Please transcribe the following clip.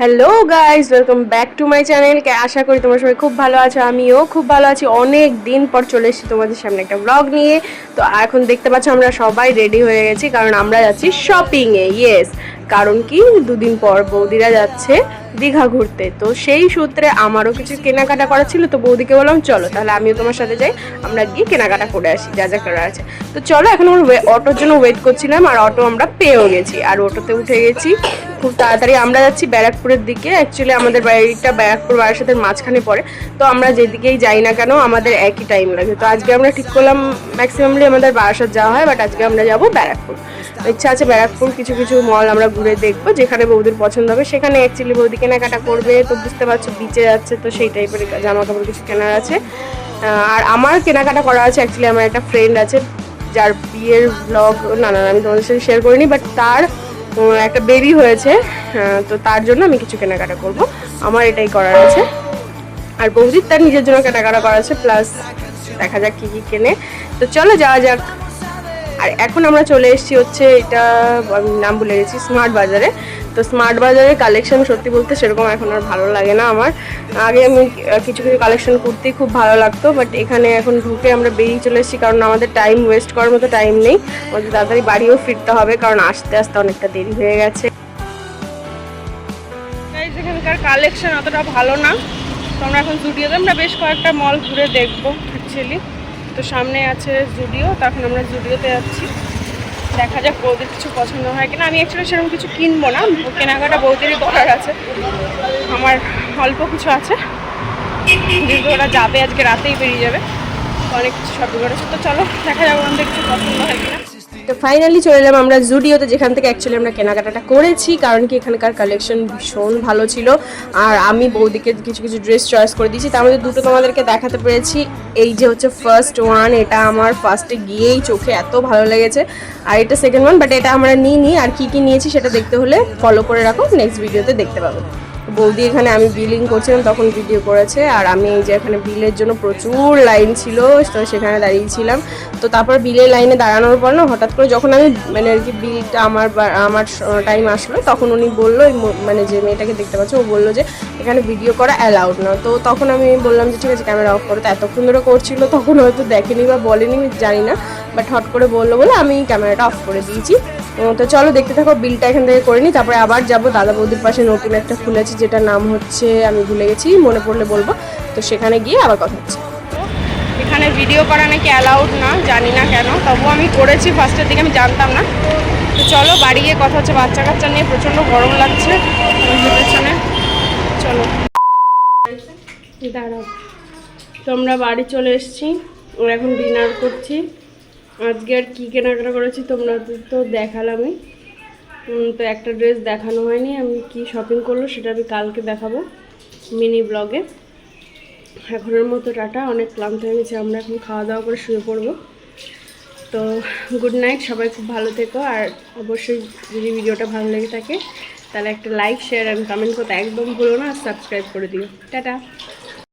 Hello guys, welcome back to my channel. আশা করি তোমরা সবাই খুব ভালো আছো। আমিও খুব ভালো আছি। অনেক দিন পর চলে এসেছি তোমাদের সামনে একটা ব্লগ নিয়ে। তো এখন দেখতে পাচ্ছ আমরা সবাই রেডি হয়ে গেছি, কারণ আমরা যাচ্ছি শপিংয়ে। ইয়েস, কারণ কি দুদিন পর বৌদিরা যাচ্ছে দীঘা ঘুরতে। তো সেই সূত্রে আমারও কিছু কেনাকাটা করা ছিল, তো বৌদিকে বললাম চলো তাহলে আমিও তোমার সাথে যাই, আমরা গিয়ে কেনাকাটা করে আসি যা যা করার আছে। তো চলো, এখন আমরা অটোর জন্য ওয়েট করছিলাম, আর অটো আমরা পেয়েও গেছি, আর অটোতে উঠে গেছি। খুব তাড়াতাড়ি আমরা যাচ্ছি ব্যারাকপুরের দিকে। অ্যাকচুয়ালি আমাদের বাড়িটা ব্যারাকপুর বারাসাতের মাঝখানে পড়ে, তো আমরা যেদিকেই যাই না কেন আমাদের একই টাইম লাগে। তো আজকে আমরা ঠিক করলাম ম্যাক্সিমামলি আমাদের বারাসাত যাওয়া হয়, বাট আজকে আমরা যাবো ব্যারাকপুর। ইচ্ছা আছে ব্যারাকপুর কিছু কিছু মল আমরা ঘুরে দেখবো, যেখানে বৌদির পছন্দ হবে সেখানে অ্যাকচুয়ালি বৌদি কেনাকাটা করবে। তো বুঝতে পারছো বিচে যাচ্ছে, তো সেই টাইপের জামা কাপড় কিছু কেনার আছে। আর আমার কেনাকাটা করা আছে। অ্যাকচুয়ালি আমার একটা ফ্রেন্ড আছে যার বিয়ের ব্লগ আমি তোমাদের সাথে শেয়ার করিনি, বাট তার একটা বেবি হয়েছে, তো তার জন্য আমি কিছু কেনাকাটা করব, আমার এটাই করার আছে। আর বৌদির তার নিজের জন্য কেনাকাটা করা আছে, প্লাস দেখা যাক কী কী কেনে। তো চলো যাওয়া যাক। আর এখন আমরা চলে এসেছি হচ্ছে, এটা আমি নাম ভুলে গেছি, স্মার্ট বাজারে। তো স্মার্ট বাজারের কালেকশন সত্যি বলতে সেরকম এখন আর ভালো লাগে না আমার। আগে আমি কিছু কিছু কালেকশন করতেই খুব ভালো লাগতো, বাট এখানে এখন ঢুকে আমরা বেরিয়ে চলে এসেছি, কারণ আমাদের টাইম ওয়েস্ট করার মতো টাইম নেই। আমাদের তাড়াতাড়ি বাড়িও ফিরতে হবে, কারণ আসতে আসতে অনেকটা দেরি হয়ে গেছে। এখানকার কালেকশন অতটা ভালো না, তো আমরা এখন জুডিওতে আমরা বেশ কয়েকটা মল ঘুরে দেখবো অ্যাকচুয়ালি। তো সামনে আছে জুডিও, তো এখন আমরা জুডিওতে যাচ্ছি। দেখা যাক বৌদির কিছু পছন্দ হয় কিনা। আমি অ্যাকচুয়ালি সেরকম কিছু কিনবো না, কেনাকাটা বৌদিরই করার আছে। আমার অল্প কিছু আছে, যেহেতু ওরা যাবে আজকে রাতেই বেরিয়ে যাবে, অনেক কিছু শপিং করেছে। তো চলো দেখা যাক আমাদের কিছু পছন্দ হয় কিনা। তো ফাইনালি চলে এলাম আমরা জুডিওতে, যেখান থেকে অ্যাকচুয়ালি আমরা কেনাকাটাটা করেছি, কারণ কি এখানকার কালেকশন ভীষণ ভালো ছিল। আর আমি বৌদিকে কিছু কিছু ড্রেস চয়েস করে দিয়েছি, তার মধ্যে দুটো তোমাদেরকে দেখাতে পেরেছি। এই যে হচ্ছে ফার্স্ট ওয়ান, এটা আমার ফার্স্টে গিয়েই চোখে এত ভালো লেগেছে। আর এটা সেকেন্ড ওয়ান, বাট এটা আমরা নিই। আর কি কি নিয়েছি সেটা দেখতে হলে ফলো করে রাখো, নেক্সট ভিডিওতে দেখতে পাবো। বৌদি এখানে আমি বিলিং করছিলাম তখন ভিডিও করেছে, আর আমি এই যে এখানে বিলের জন্য প্রচুর লাইন ছিল, তো সেখানে দাঁড়িয়েছিলাম। তো তারপর বিলের লাইনে দাঁড়ানোর পর না হঠাৎ করে যখন আমি মানে আর কি বিলটা আমার টাইম আসলো, তখন উনি বললো, মানে যে মেয়েটাকে দেখতে পাচ্ছ ও বললো যে এখানে ভিডিও করা অ্যালাউড না। তো তখন আমি বললাম যে ঠিক আছে ক্যামেরা অফ করো। তো এতক্ষণ ধরে করছিল, তখন হয়তো দেখেনি বা বলেনি জানি না, বাট হট করে বললো বলে আমি ক্যামেরাটা অফ করে দিয়েছি। তো চলো দেখতে থাকো, বিলটা এখান থেকে করে নিই, তারপরে আবার যাবো দাদা বৌদির পাশে নতুন একটা খুলেছি, যেটার নাম হচ্ছে আমি ভুলে গেছি, মনে পড়লে বলবো। তো সেখানে গিয়ে আবার কথা হচ্ছে। এখানে ভিডিও করা নাকি অ্যালাউড না, জানি না কেন, তবুও আমি করেছি ফার্স্টের দিকে, আমি জানতাম না। তো চলো বাড়ি গিয়ে কথা হচ্ছে। বাচ্চা কাচ্চা নিয়ে প্রচণ্ড গরম লাগছে পেছনে। চলো দাঁড়াও। তো আমরা বাড়ি চলে এসেছি, এখন ডিনার করছি। আজকে আর কী কেনাকাটা করেছি তোমরা তো দেখালামই। তো একটা ড্রেস দেখানো হয়নি, আমি কি শপিং করলো সেটা আমি কালকে দেখাবো মিনি ব্লগে। এখনের মতো টাটা, অনেক ক্লান্ত হয়ে গেছে, আমরা এখন খাওয়া দাওয়া করে শুয়ে পড়বো। তো গুড নাইট, সবাই খুব ভালো থেকো। আর অবশ্যই যদি ভিডিওটা ভালো লেগে থাকে তাহলে একটা লাইক, শেয়ার অ্যান্ড কমেন্ট করতে একদম ভুলো না, আর সাবস্ক্রাইব করে দিও। টাটা।